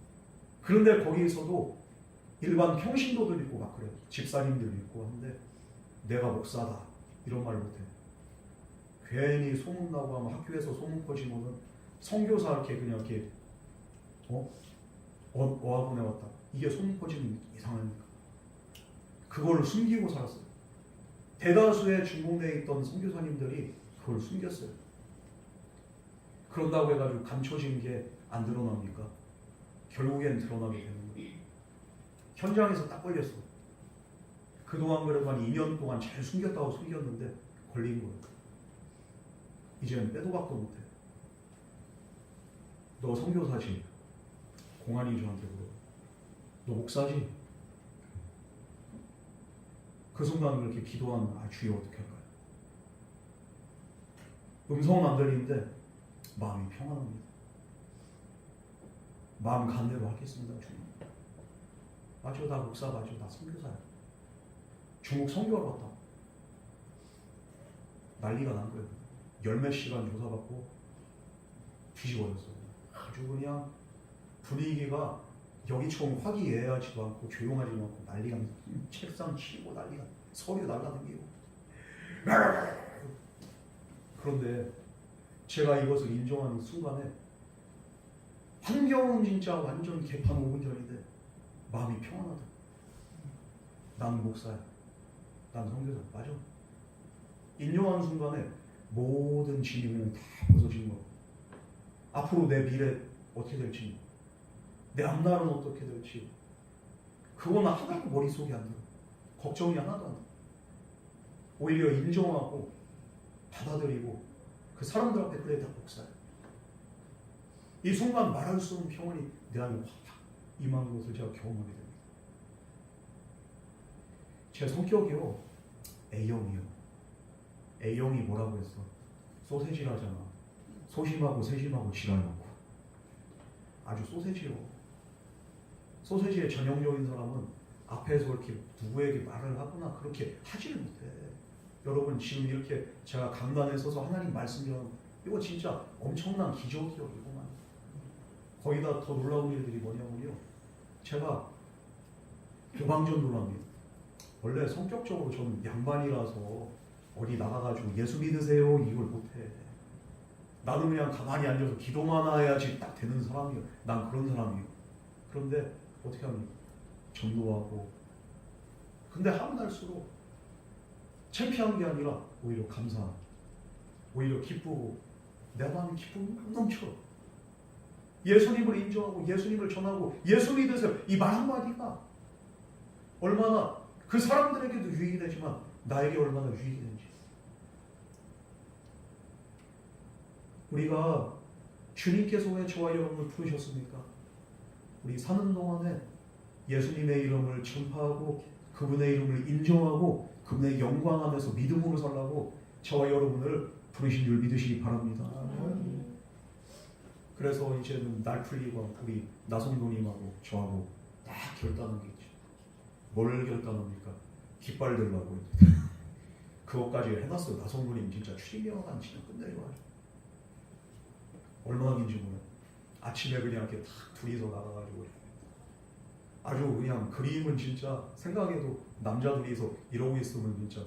그런데 거기에서도 일반 평신도들 있고 막 그래요. 집사님들 있고 하는데 내가 목사다 이런 말 못해. 괜히 소문나고 하면 학교에서 소문 퍼지면은 선교사 이렇게 그냥 이렇게 어학원에 왔다. 이게 소문 퍼지면 이상합니까? 그걸 숨기고 살았어요. 대다수의 중국내에 있던 선교사님들이 그걸 숨겼어요. 그런다고 해가지고 감춰진 게 안 드러납니까? 결국엔 드러나게 되는 거예요. 현장에서 딱 걸렸어. 그동안 그래도 한 2년 동안 잘 숨겼다고 숨겼는데 걸린 거예요. 이제는 빼도 박도 못해. 너 선교사지? 공안이 저한테 물어. 너 목사지? 그 순간 그렇게 기도하는 주여 어떻게 할까요? 음성은 안 들리는데 마음이 평안합니다. 마음 간대로 하겠습니다. 주님. 맞아, 나 목사 맞아, 나 선교사야. 중국 선교하러 왔다. 난리가 난 거예요. 열몇 시간 조사받고 뒤집어졌어요. 아주 그냥 분위기가 여기처럼 화기애애하지도 않고 조용하지도 않고 난리가 나. 책상 치고 난리가, 서류 날라다니고. 그런데 제가 이것을 인정하는 순간에 환경은 진짜 완전 개판 5분 전인데 마음이 평안하다. 난 목사야. 난 선교사. 맞아. 인정하는 순간에 모든 짐이 다 벗어진 거. 앞으로 내 미래 어떻게 될지, 내 앞날은 어떻게 될지, 그건 하나도 머릿속에 안 들어. 걱정이 하나도 안 들어. 오히려 인정하고 받아들이고 그 사람들 앞에 그래, 다 목사야. 이 순간 말할 수 없는 평안이 내 안에 확 임하는 것을 제가 경험하게 됩니다. 제 성격이요, A형이요. A형이 뭐라고 했어? 소세지라잖아. 소심하고 세심하고 지랄 많고. 아주 소세지요. 소세지의 전형적인 사람은 앞에서 이렇게 누구에게 말을 하거나 그렇게 하지를 못해. 여러분 지금 이렇게 제가 강단에 서서 하나님 말씀드리면 이거 진짜 엄청난 기적이요, 이거만. 거기다 더 놀라운 일들이 뭐냐면요, 제가 교방전 놀랍니다. 원래 성격적으로 저는 양반이라서 어디 나가가지고 예수 믿으세요 이걸 못해. 나는 그냥 가만히 앉아서 기도만 해야지 딱 되는 사람이에요. 난 그런 사람이에요. 그런데 어떻게 합니까? 전도하고. 근데 하면 할수록 창피한 게 아니라 오히려 감사, 오히려 기쁘고 내 마음이 기쁨이 넘쳐. 예수님을 인정하고 예수님을 전하고 예수 믿으세요 이 말 한마디가 얼마나 그 사람들에게도 유익이 되지만 나에게 얼마나 유익이 되는지. 우리가 주님께서 왜 저와 여러분을 부르셨습니까? 우리 사는 동안에 예수님의 이름을 전파하고 그분의 이름을 인정하고 그분의 영광 안에서 믿음으로 살라고 저와 여러분을 부르신 줄 믿으시기 바랍니다. 그래서 이제는 날 풀리고 우리 나성도님하고 저하고 딱 결단한 게 있죠. 뭘 결단합니까? 깃발 들라고. 그것까지 해놨어요. 나성도님 진짜 추리명한 진짜 끝내줘가지고. 얼마나 긴지 몰라요. 아침에 그냥 이렇게 딱 둘이서 나가가지고 아주 그냥 그림은 진짜 생각해도 남자 둘이서 이러고 있으면 진짜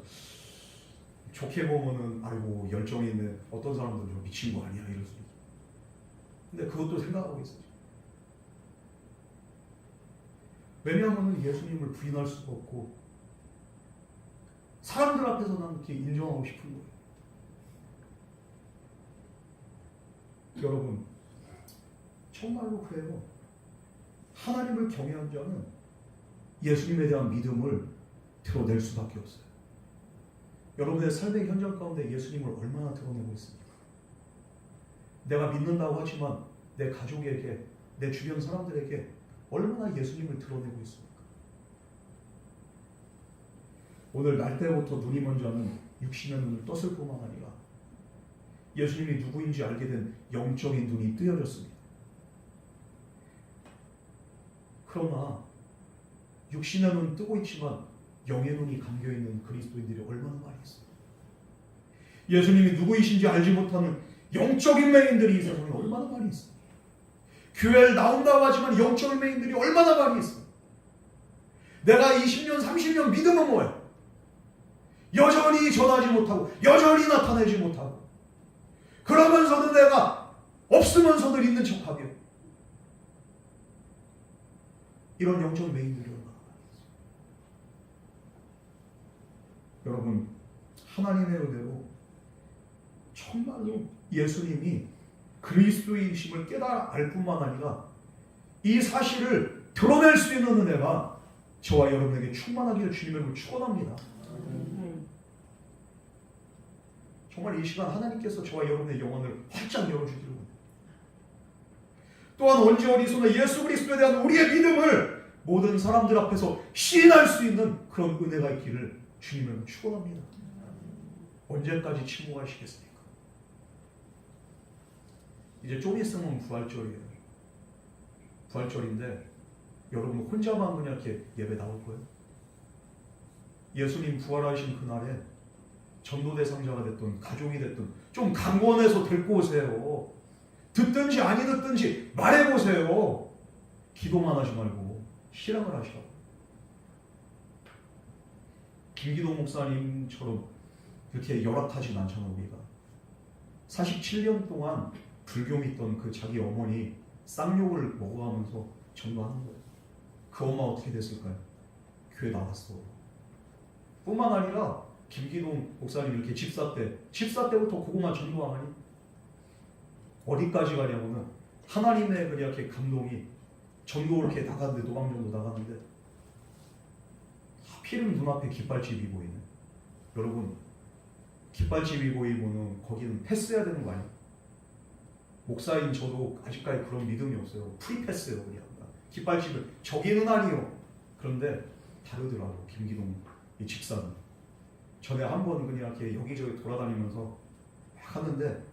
좋게 보면은 아이고 열정이 있는 어떤 사람들은 좀 미친 거 아니야 이럴 수도 있고. 근데 그것도 생각하고 있어요. 왜냐하면 예수님을 부인할 수가 없고 사람들 앞에서 난 이렇게 인정하고 싶은 거예요. 여러분 정말로 그래요. 하나님을 경외한 자는 예수님에 대한 믿음을 드러낼 수밖에 없어요. 여러분의 삶의 현장 가운데 예수님을 얼마나 드러내고 있습니까? 내가 믿는다고 하지만 내 가족에게, 내 주변 사람들에게 얼마나 예수님을 드러내고 있습니까? 오늘 날 때부터 눈이 먼 자는 육신의 눈을 떴을 뿐만 아니라 예수님이 누구인지 알게 된 영적인 눈이 뜨여졌습니다. 그러나 육신의 눈은 뜨고 있지만 영의 눈이 감겨있는 그리스도인들이 얼마나 많이 있어요. 예수님이 누구이신지 알지 못하는 영적인 맹인들이 이 세상에 얼마나 많이 있어요. 교회를 나온다고 하지만 영적 일맹인들이 얼마나 많이 있어. 내가 20년 30년 믿으면 뭐야? 여전히 전하지 못하고 여전히 나타내지 못하고 그러면서도 내가 없으면서도 있는 척하며 이런 영적 일맹인들이 얼마나 많이 있어. 여러분, 하나님의 은혜로 정말로 예수님이 그리스도이심을 깨달아 알 뿐만 아니라 이 사실을 드러낼 수 있는 은혜가 저와 여러분에게 충만하기를 주님을 축원합니다. 정말 이 시간 하나님께서 저와 여러분의 영혼을 활짝 열어주기를 원합니다. 또한 언제 어디서나 예수 그리스도에 대한 우리의 믿음을 모든 사람들 앞에서 시인할 수 있는 그런 은혜가 있기를 주님을 축원합니다. 언제까지 침묵하시겠습니까? 이제 좀 있으면 부활절이에요. 부활절인데 여러분 혼자만 그냥 이렇게 예배 나올 거예요? 예수님 부활하신 그날에 전도 대상자가 됐든 가족이 됐든 좀 강권해서 데리고 오세요. 듣든지 아니 듣든지 말해보세요. 기도만 하지 말고 실행을 하시라고. 김기동 목사님처럼 그렇게 열악하진 않잖아. 우리가 47년 동안 불교 믿던 그 자기 어머니 쌍욕을 먹어가면서 전도하는 거예요. 그 엄마 어떻게 됐을까요? 교회 나왔어. 뿐만 아니라 김기동 목사님 이렇게 집사 때부터 그것만 전도하니 어디까지 가냐면은 하나님의 그렇게 감동이 전도 이렇게 나가는데 노방전도 나가는데 하필이면 눈앞에 깃발집이 보이네. 여러분, 깃발집이 보이면은 거기는 패스해야 되는 거 아니에요? 목사인 저도 아직까지 그런 믿음이 없어요. 프리패스예요. 그냥 깃발집을 저기는 아니요. 그런데 다르더라고. 김기동 이 집사는 전에 한번 그냥 이렇게 여기저기 돌아다니면서 막 하는데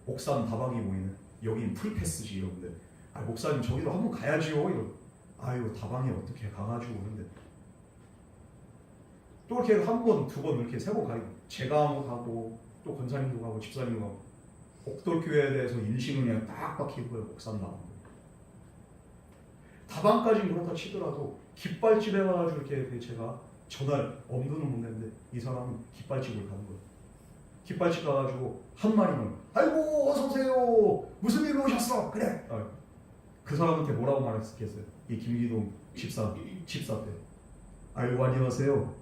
옥산 다방이 보이네. 여긴 프리패스지 이러는데 아 목사님 저기로 한번 가야지요. 이러. 아유 다방에 어떻게 가가지고 오는데 또 이렇게 한 번, 두 번 이렇게 세 번 가요. 제가 한번 가고 또 권사님도 가고 집사님도 가고 옥돌교회에 대해서 인식을 그냥 딱 박히고요. 옥산 다방. 다방까지는 그렇다 치더라도 깃발집에 가가지고 이렇게 제가 전날 엄두는 못 냈는데 이 사람은 깃발집을 가는 거예요. 깃발집 가가지고 한 마리는 아이고 어서 오세요. 무슨 일로 오셨어? 그래. 그 사람한테 뭐라고 말했겠어요? 이 김기동 집사 때. 아이고 안녕하세요.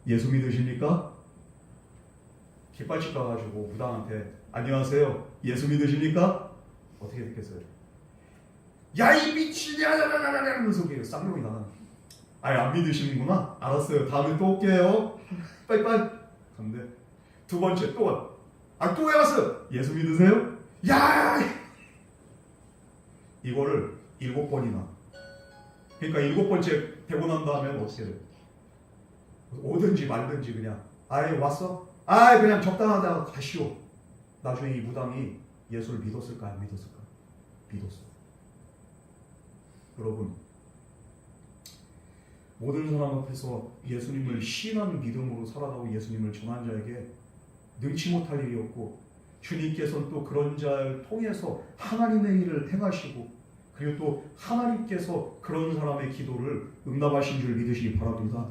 예수 믿으십니까? 깃발집 가가지고 무당한테 안녕하세요. 예수 믿으십니까? 어떻게 됐겠어요? 야 이 미친이야! 하면서 쌍욕이 나가는. 아예 안 믿으시는구나? 알았어요. 다음에 또 올게요. 빠이빠이. 근데 두 번째 또 와. 또 왜 왔어? 예수 믿으세요? 야! 이거를 7번이나. 그러니까 7번째 되고 난 다음에 어떻게 돼? 오든지 말든지 그냥 아예 왔어? 아예 그냥 적당하다가 가시오. 나중에 이 무당이 예수를 믿었을까 안 믿었을까? 믿었어. 여러분 모든 사람 앞에서 예수님을 신한 믿음으로 살아가고 예수님을 전한 자에게 능치 못할 일이 없고 주님께서는 또 그런 자를 통해서 하나님의 일을 행하시고 그리고 또 하나님께서 그런 사람의 기도를 응답하신 줄 믿으시기 바랍니다.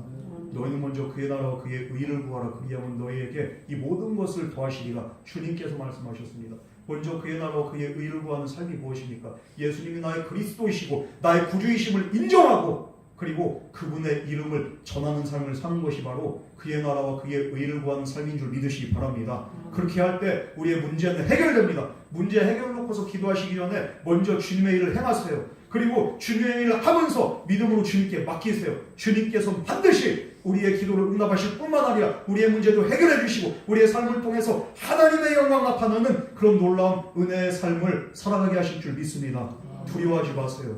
너희는 먼저 그의 나라와 그의 의를 구하라. 그리하면 너희에게 이 모든 것을 더하시리라. 주님께서 말씀하셨습니다. 먼저 그의 나라와 그의 의를 구하는 삶이 무엇입니까? 예수님이 나의 그리스도이시고 나의 구주이심을 인정하고 그리고 그분의 이름을 전하는 삶을 사는 것이 바로 그의 나라와 그의 의를 구하는 삶인 줄 믿으시기 바랍니다. 그렇게 할 때 우리의 문제는 해결됩니다. 문제 해결을 놓고서 기도하시기 전에 먼저 주님의 일을 행하세요. 그리고 주님의 일을 하면서 믿음으로 주님께 맡기세요. 주님께서는 반드시 우리의 기도를 응답하실 뿐만 아니라 우리의 문제도 해결해 주시고 우리의 삶을 통해서 하나님의 영광 나타나는 그런 놀라운 은혜의 삶을 살아가게 하실 줄 믿습니다. 두려워하지 마세요.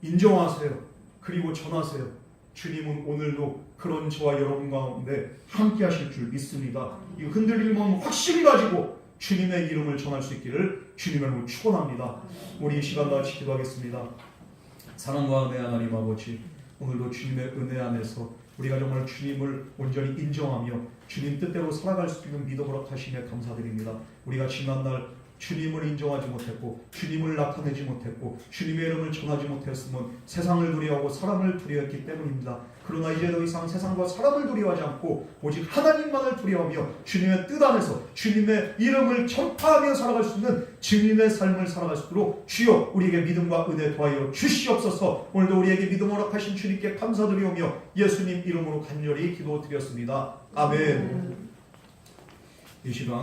인정하세요. 그리고 전하세요. 주님은 오늘도 그런 저와 여러분 가운데 함께 하실 줄 믿습니다. 이 흔들림은 확신 가지고 주님의 이름을 전할 수 있기를 주님을 축원합니다. 우리 이 시간 다 같이 기도하겠습니다. 사랑과 은혜 하나님 아버지, 오늘도 주님의 은혜 안에서 우리가 정말 주님을 온전히 인정하며 주님 뜻대로 살아갈 수 있는 믿음으로 하심에 감사드립니다. 우리가 지난날 주님을 인정하지 못했고 주님을 나타내지 못했고 주님의 이름을 전하지 못했으면 세상을 두려워하고 사람을 두려워했기 때문입니다. 그러나 이제 더 이상 세상과 사람을 두려워하지 않고 오직 하나님만을 두려워하며 주님의 뜻 안에서 주님의 이름을 전파하며 살아갈 수 있는 증인의 삶을 살아갈 수 있도록 주여 우리에게 믿음과 은혜 더하여 주시옵소서. 오늘도 우리에게 믿음 허락하신 주님께 감사드리오며 예수님 이름으로 간절히 기도드렸습니다. 아멘. 이 시간